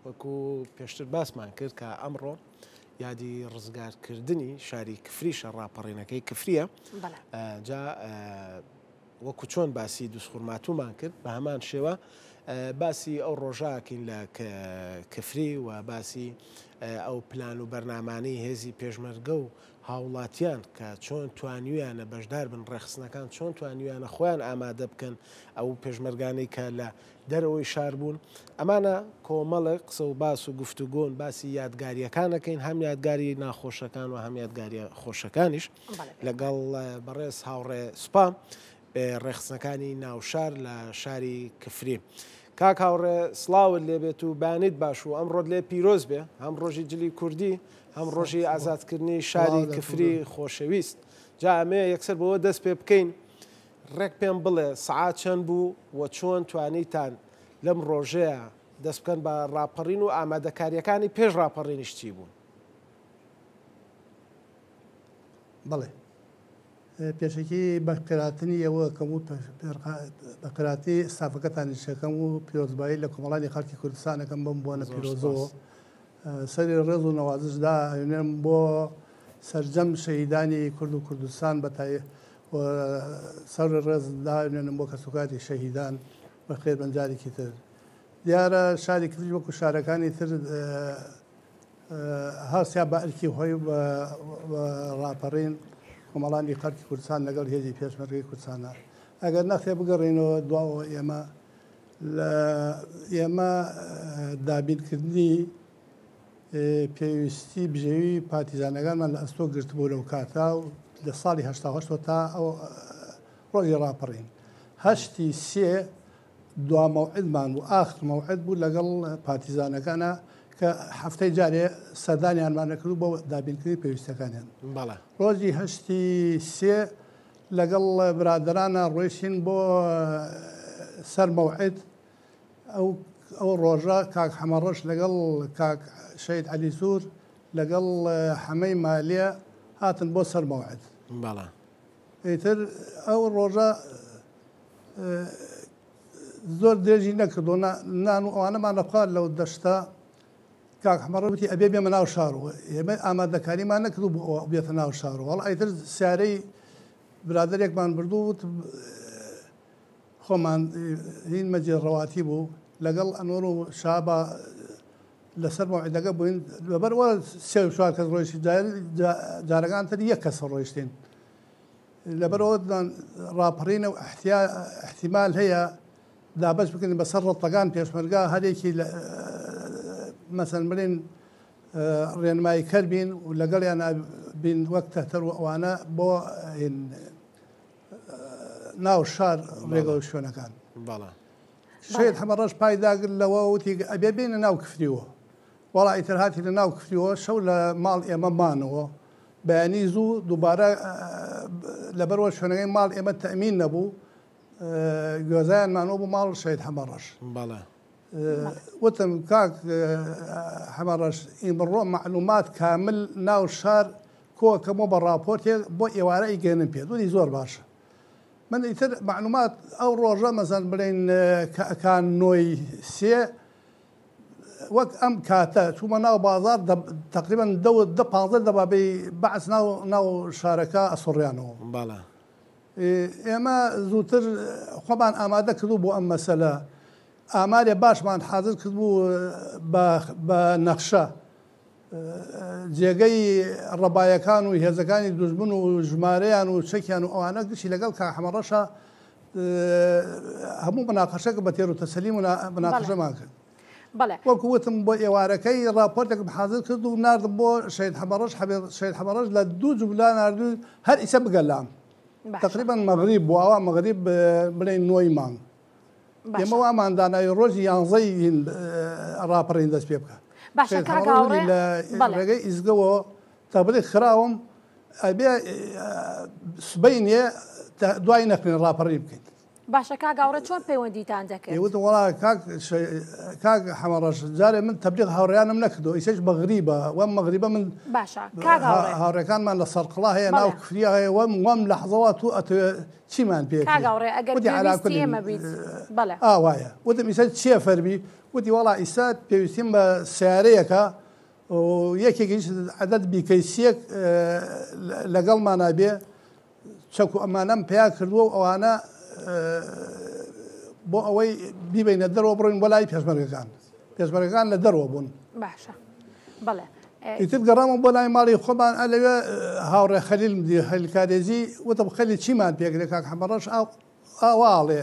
وەکو پێشتر باسمان کرد کە ئەمڕۆ یادی ڕزگارکردنی شاری کفریشە ڕاپەڕینەکەی کفریە جا وەکو چۆن باسی دووسخورماتومان کرد بە هەمان شێوە باسی ئەو ڕۆژاکین لە کفری و باسی ئەو پلان و بەرنامانەی هێزی پێشمەرگە و هاوڵاتیان کە چۆن توانیویانە بەشدار بن ڕێخستنەکان چۆن توانیویانە خۆیان ئامادە بکەن ئەو پێشمەرگانەی کە لە دەرەوەی شار بوون ئەمانە کۆمەڵێک قسە و باس و گفتوگۆن باسی یادگاریەکانەکەین هەم یادگاری ناخۆشەکان و هەم یادگاریە خۆشەکانیش لەگەڵ بەڕێز هاوڕێ سوپا ڕێخستنەکانی ناوشار لە شاری کفری. کاک هاوڕێ سڵاوت لێبێت و بانیت باش و ئەمڕۆ لێ پیرۆز بێ هەم ڕۆژی جلی کوردی هەم ڕۆژی ئازادکردنی شاری کفری خۆشەویست. جا ئەمێ یەکسەر بەوە دەست پێ بکەین ڕێک پێم بڵێ سەعات چەند بوو و چۆن توانیتان لەم ڕۆژەیە دەست بکەن بە ڕاپەڕین و ئامادەکاریەکانی پێش ڕاپەڕینیش چی بوون؟ بەڵێ پێشکی بە قراتنی ئەوە کەم و بە قراتی سافەکەتانی شەکەم و پیرۆزبایی لە کۆمەڵانی خەڵکی کوردستانەکەم بم بۆنە پیرۆزەوە سەری ڕێز و نەوازشدا هێنێم بۆ سەرجەم شەهیدانی کورد و کوردستان بەتای سەر ڕێزدا هێنێنم بۆ کەسوکاتی شەهیدان بە خێر بەنجارێکی تر. دیارە شاری کردی وەکو شارەکانی تر هەستیا بە ئەرکی خۆی بە ڕاپەڕین کۆمەڵانی خەڵکی کوردستان لەگەڵ هێزی پێشمەرگەی کوردستانە ئەگەر نەخێ بگەڕێنەوە دواوە ئێمە دابینکردنی پێویستی بژێوی پارتیزانەکانمان لە ئەستۆ گرتبوو لەو کاتا و لە ساڵی هەشتا تا ئەو ڕۆژی ڕاپەڕین هەشتی سێ دوا مەوعدمان بوو ئاخر مەوعد بوو لەگەڵ پارتیزانەکانە کە هەفتەی جارێ سەردانیانمان نەکرد بۆ دابینکردنی پێویستەکانیان. ڕۆژی هەشتی سێ لەگەڵ برادرانە ڕۆیشتین بۆ سەر مەوعد ئەو ڕۆژە کاک حەمەڕەش لەگەڵ کاک شەید عەلی سوور لەگەڵ حەمەی مالیە هاتن بۆ سەر مەوعد. ئیتر ئەو ڕۆژە زۆر درێژی نەکردو نان و ئەوانەمان لەخوار لەو دەشتا کاک حەمەڕەوتی ئەبێ بێمە ناو شارەوە ئێمە ئامادەکاریمان نەکردو بۆ ئەوە بێتە ناو شارەوە وەڵ ئیتر سیارەی برادێکمان بردوو وت خۆمان هین مەجێ ڕەواتی بوو لەگەڵ ئەنۆر و شابە لەسەر مەوعیدەکە بووین لەبەرەوە سێ و چوار کەس ڕۆیشتی جارەکان تر یەک کەس ڕۆیشتین لەبەرەوە ڕاپەڕینە و احتیمال هەیە دابەش بکەین بەسەر ڕەتەکان پێشمەرگا هەرێکی مەسەن بڵێن ڕێنمایی کەربین و لەگەڵیان بین وەک تەتەر و ئەوانە بۆ ناو شار ڕێگە و شوێنەکان. شێت حەمەڕەش پایداگر لەوە وتی ئەبێ بینە ناو کفریوە وەڵا ئیتر هاتی لە ناو کفریوە شەو لە ماڵ ئێمە مانەوە بەیانی زوو دووبارە لەبەرەوە شوێنەکەی ماڵ ئێمە تەمین نەبوو گوێزایانمانەوە بوو ماڵ شێت حەمەڕەش. وتم کاک حەمەڕەش ئیمڕۆ معلومات کامل ناو شار کۆکەمەوە بە ڕاپۆرتێک بۆ ئێوارە ئیگەێنم پێ دوی زۆر باشە. من ئیتر معلومات ئەو ڕۆژە مەزان بڵێن کەکان نۆی سێ وەک ئەم کاتە چوومە ناو بازار تقریبان دە 15 دەبابەی بەعس ناو شارەکە ئەسۆڕیانەوە. ئێمە زووتر خۆمان ئامادە کردو بۆ ئەم مەسەلە ئامارێ باشمان حاضر کردبوو بە نەخشە جێگەی ڕەبایەکان و هێزەکانی دوژمن و ژمارەیان و چەکیان و ئەوانە گشتی لەگەڵ کاک حەمەڕەشە هەموو مناقەشەکە بە تێر و تەسەلی مناقەشەمان کرد. وەکو وتم بۆ ئێوارەکەی راپۆرتێکم حاضر کرد و ناردم بۆ شەید حەمەڕەش شەید حەمەڕەش لە دوو جوبلا ناردوو هەر ئیسە بگەلام تقریبا مەغریب بوو ئەوە مەغریب بڵێن نۆی مانگ ئێمە وامان داناوی ڕۆژی 11 ڕاپەڕین دەست پێ بکە لە ڕێگەی ئیزگەوە تا بڵێ خراوم ئەبێ سبەی نیە دوای نەخوێن ڕاپەڕی بکەین باشە کاگاوڕێ چۆن پەیوەندیتان دەکرد؟ يقول والله كاك حمرش جاري من تبليغ هاوريان نكدو يسج مغربة وام مغربة من باشا كاغاوري هاوريكان من الصرق الله هي ناو كفريا هي وام لحظات شي مان بيك كاغاوري اگر بيستي ما بيت بلا وايا ودم يسج شي فربي ودي والله اسات بيسم سياريكا ويكي عدد بكيسيك لقل ما نبي شكو امانم بيا كردو وانا بۆ ئەوەی بیبینە دەرەوە بڕین وەلای پێشمەرگەکان لە دەرەوە بوون باشە بەڵێ ئیتر گەڕامەوە بۆ لای ماڵی خۆمان لەوێ هاوڕێ خەلیل خەلیلکارێزی وتە خەلی چیمان پێگرێ کاک حەمەڕەش ئاواڵێ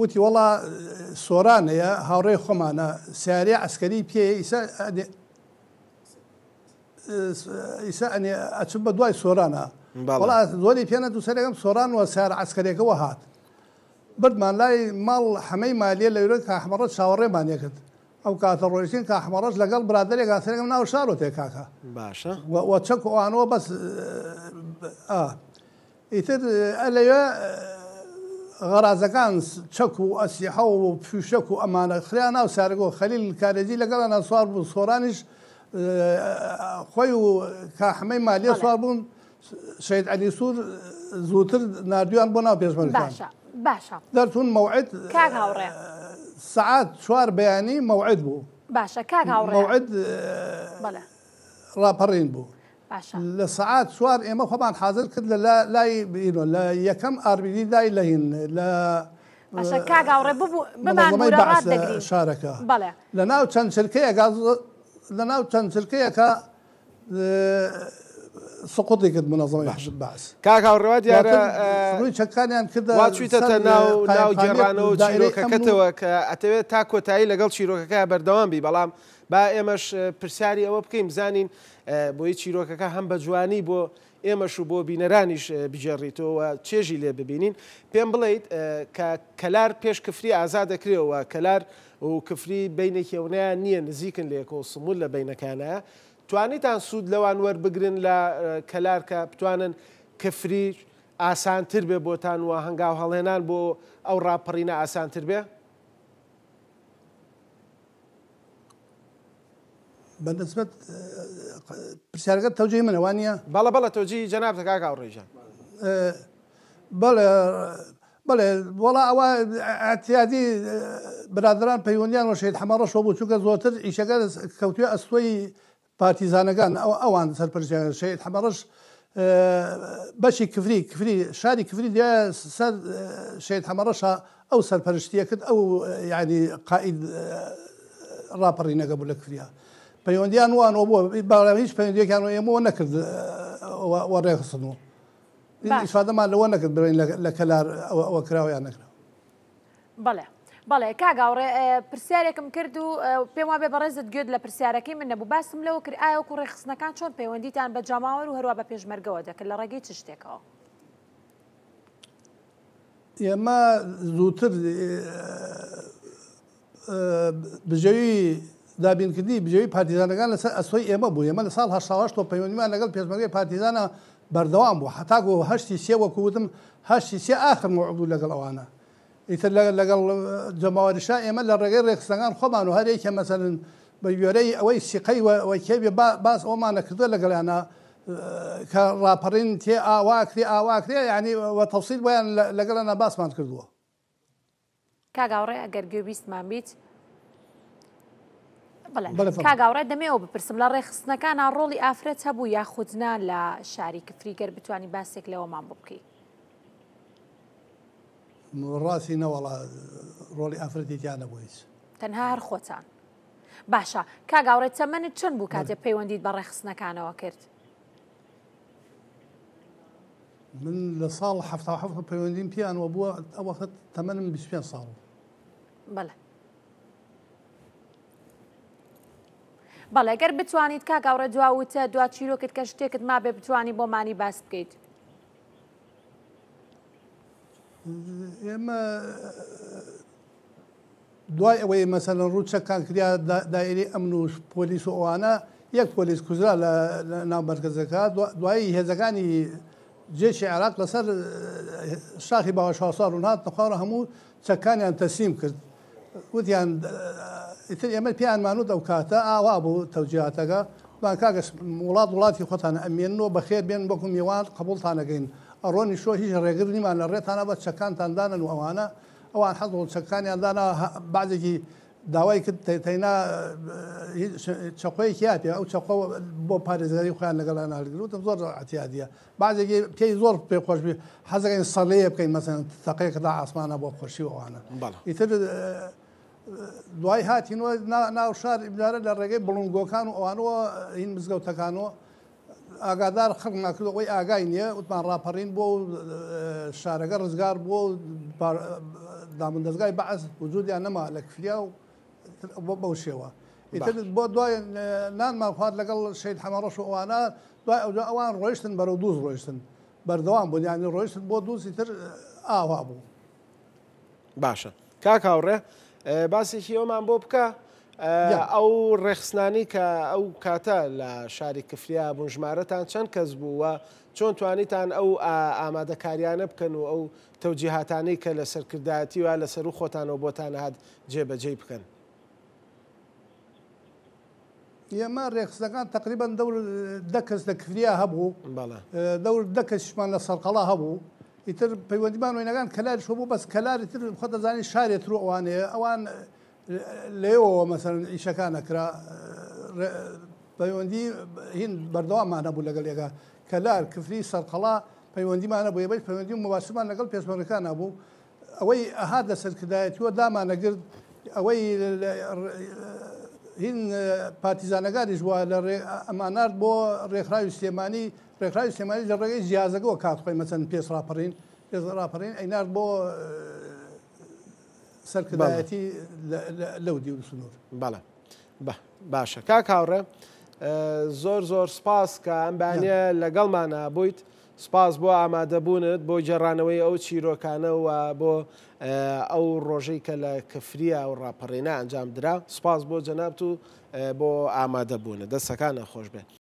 وتی وەڵا سۆرانەیە هاوڕێی خۆمانە سیارەی عەسکەری پێ ئیسا ئەنێ ئەچم بە دوای سۆرانە وڵا زۆری پێنە دووسەرێکم سۆران وە سیار عەسکەرێکەوە هات بردمان لای ماڵ هەمەی مالیە لەوێ کە حەمەڕەت چاوەڕێمان کرد ئەو کاتە ڕۆیشتین کە حەمەڕەش لەگەڵ برادەرێک سەرێکم ناو شارۆتێ کاکە باشە وە چەک ئەوانەوە بەس ئیتر لەوێ غەرازەکان چەک و ئەسیحە و پیشەک و ئەمانە خریان ناو سارگۆ خەلیل کارێزی لەگەڵانە سوار بوو سۆرانیش خۆی و کاحمەی مالیە سوار بوون شهید علی سوور زووتر نردویان بۆ ناو پێشمەرگەکان باشە دەرتون موعد کاک هاوڕێ سعات 4 بەیانی موعد بوو باشە کاک هاوڕێ موعد بەڵێ ڕاپەڕین بوو باشە لە سعات 4 ئێمە خۆمان حاضر کرد لە لای لە یەکەم ئاربیدی دای لەهین لە باشە کاک هاوڕێ بمان بوورەڕات دەگرین شارەکە بەڵێ لە ناو چەند چرکەیەکە سقوطی کرد منظمەی حزب باعث کاک هاوڕێوە دیارە ڕووی چەکانیان کرد وا چوویتەتە ناو گێڕانەوە چیرۆکەکەتەوە کە ئەتەوێت تا کۆتایی لەگەڵ چیرۆکەکە بەردەوام بی بەڵام با ئێمەش پرسیاری ئەوە بکەین بزانین بۆی چیرۆکەکە هەم بە جوانی بۆ ئێمەش و بۆ بینەرانیش بجێڕیتەوە چێژی لێ ببینین پێم بڵیت کە کەلار پێش کفری ئازا دەکرێەوە کەلار و کفری بینێکێونیان نییە نزیکن لێکۆ سمول لە بینەکانە توانیتان سوود لەوان وەربگرن لە کەلار کە بتوانن کفری ئاسانتر بێ بۆتان وە هەنگاو هەڵێنان بۆ ئەو ڕاپەڕینە ئاسانتر بێ؟ بەنسبەت پرسیارەکە تەوجێی منەوە نیە؟ بەڵە تۆجی جەنابتە کاک هاوڕێژان بەڵێ وەڵا ئەوە ئەتیادی برادران پەیوەندیان وە شەید حەمەڕەشەوە بوو چونکە زۆرتر ئیشەکە کەوتوێ ئەستۆی پارتیزانەکان ئەوان سەرپەرشتیان شەید حەمەڕەش بەشی کفری شاری کفری دیە سەر شەید حەمەڕەشە ئەو سەرپەرشتیە کرد ئەو یعنی قائید ڕاپەڕینەکە بوو لە کفریە پەیوەندیان وانەوە بووە باڵ هیچ پەیوەندیەکان ئێمەوە نەکرد وە ڕێخستن و ئیفادەمان لەوە نەکرد بڕین لە کەلار ئەوە کراوەیان نەکراوە بەڵێ کاگاوڕێ پرسیارێکم کرد و پێم وابێ بەڕێزت گوێت لە پرسیارەکەی من نەبوو باسم لەوە کرد ئایا وەکو ڕێخستنەکان چۆن پەیوەندیتان بە جاماوەر و هەروە بە پێشمەرگەوە دەکرد لە ڕێگەی چ شتێکەوە ئێمە زووتر بژەوی دابینکردنی بژەوی پارتیزانەکان لەسەر ئەسۆی ئێمە بوو ئێمە لە ساڵ 1970 پەیوەندیمان لەگەڵ پێشمەرگەی پارتیزانە بەردەوام بوو حتاکو هەشتی سێ وەکوتم هەشتی سێ ئاخر موعود لەگەڵ ئەوانە ئیتر لەگەڵ جەماوەریشا ئێمە لە ڕێگەی ڕێخستەکان خۆمان و هەرێکە مەسەرن بە گوێرەی ئەوەی سیقەی وەکێبێ باس ئەومانە کردووە لەگەڵیانە کە ڕاپەڕین تێ ئاواکرێ یعنی وە تەفسیل بۆیان لەگەڵانە باسمان کردووە کاگاوڕێ ئەگەر گوێبیستمان بیت کاگاوڕێ دەمێەوە بپرسم لە ڕێخستنەکانە ڕۆڵی ئافرەت هەبوو یاخودنا لە شاری کفری گەر بتوانی باسێک لەوەمان بۆ بکەیت ڕاستی نەوەڵا ڕۆڵی ئافرەتێکیان نەبوو هیچ تەنها هەر خۆتان باشە کاگاوڕێت چەمەنت چەند بوو کاتێ پەیوەندیت بە ڕێخستنەکانەوە کرد من لە ساڵ ه پەیوەندیم پیانەوە بووە ئەو وەخت تەمەنم 25 ساڵ بەڵێ گەر بتوانیت کاگاوڕێ دواوتە دوا چیرۆکت کە شتێکت ما بێ بتوانی بۆمانی باس بکەیت ئێمە دوای ئەوەی مەسەلەن ڕوو چەکان کریا دایری ئەمن و پۆلیس و ئەوانە یەک پۆلیس کوژرا لە ناو مەرکەزەکە دوایی هێزەکانی جێشی عێراق لەسەر شاخی باوەشا ساڵ و هات نەخوارە هەموو چەکانیان تەسلیم کرد وتیان ئیتر ئێمە پیانمانوت ئەو کاتە ئاوا بوو تەوجیهاتەکە کاگەس وڵاتی خۆتانە ئەمێنەوە بەخێر بێن بەکو میوان قبولتانەگەین ئەڕۆنی شۆ هیچ ڕێگر نیمان لە ڕێتانە بە چەکانتاندانن و ئەوان حەزڵ چەکانیاندانا بعضێکی داوای کرد تەینا چەقۆیەکی یاپێ ئەو چەقۆ بۆ پارێزگاری خۆیان لەگەڵان هەڵگرتم زۆر ئەتیادیە بعضێکی پێی زۆر پێخۆش بێ حەزەکەین سەڵەیە بکەین مەسەن تەقەیەکدا ئاسمانە بۆ خۆشی ئەوانە ئیتر دوای هاتینەوە ناو شار ئیبدارە لە ڕێگەی بڵنگۆکان و ئەوانەوە هین مزگەوتەکانەوە ئاگادار خەڵک کردو ئەوەی ئاگای نییە وتمان ڕاپەڕین بۆ شارەکە ڕزگار بۆ دامندەزگای بەعز وجودیان نەما لە کفریا و بەو شێوە ئیتر بۆ دوای نانمان خوارد لەگەڵ شەید حەمەڕەش و ئەوانە دوای ئەوان ڕۆیشتن بەرەو دووز ڕۆیشتن بەردەوام بوون یانی ڕۆیشتن بۆ دووسی تر ئاوا بوو. باشە کاک هاوڕێ باسێکی ئەومان بۆ بکە ئەو ڕێخستانی کە ئەو کاتە لە شاری کفریا بوون ژمارەتان چەند کەس بوو و چۆن توانیتان ئەو ئامادەکاریانە بکەن و ئەو تەوجیهاتانەی کە لە سەرکردایەتی وە لەسەر و خۆتانەوە بۆتان هات جێبەجێ بکەن. ئێمە ڕێخستەکان تقریبان دەور دە کەس لە کفریا هەبوو دەور دە کەسیشمان لە سەرقەڵا هەبوو ئیتر پەیوەندیمان وێنەکان کەلاری شۆ بوو بەس کەلاری تر خۆ دەزانانی شارێت رو ئەوانەیە ئەوان لێەوە مەسەرەن ئیشەکان نەکرا پەیوەندی هین بەردەوامان هەبوو لەگەڵ ێگا کەلار کفری سەرقەڵا پەیوەندیمانە بۆ ێبەش پەیوەندی و مباشرمان لەگەڵ پێشمەرگەکان هەبوو ئەوەی ئەهات لە سەرکردایەتیوە دامانەگرت ئەوەی هین پارتیزانەکانیش وە لە ئەمانات بۆ ڕێکخراوی سلێمانی ڕێکخراوی سلێمانی لە ڕێگەی جیازەکەەوە کات خۆی مەچەند پێش ڕاپەڕین ئەینات بۆ سەرکردایەتی لەو دی و سنوور. بەڵێ باشە کاک هاوڕێ زۆر سپاس کە ئەم بانیە لەگەڵمانە بوویت سپاس بۆ ئامادەبوونت بۆ جێڕانەوەی ئەو چیرۆکانەوە بۆ ئەو ڕۆژەی کە لە کفریا و ڕاپەڕێنە ئەنجام درا سپاس بۆ جەنابەت و بۆ ئامادەبوونە دەستەکانە خۆش بێت.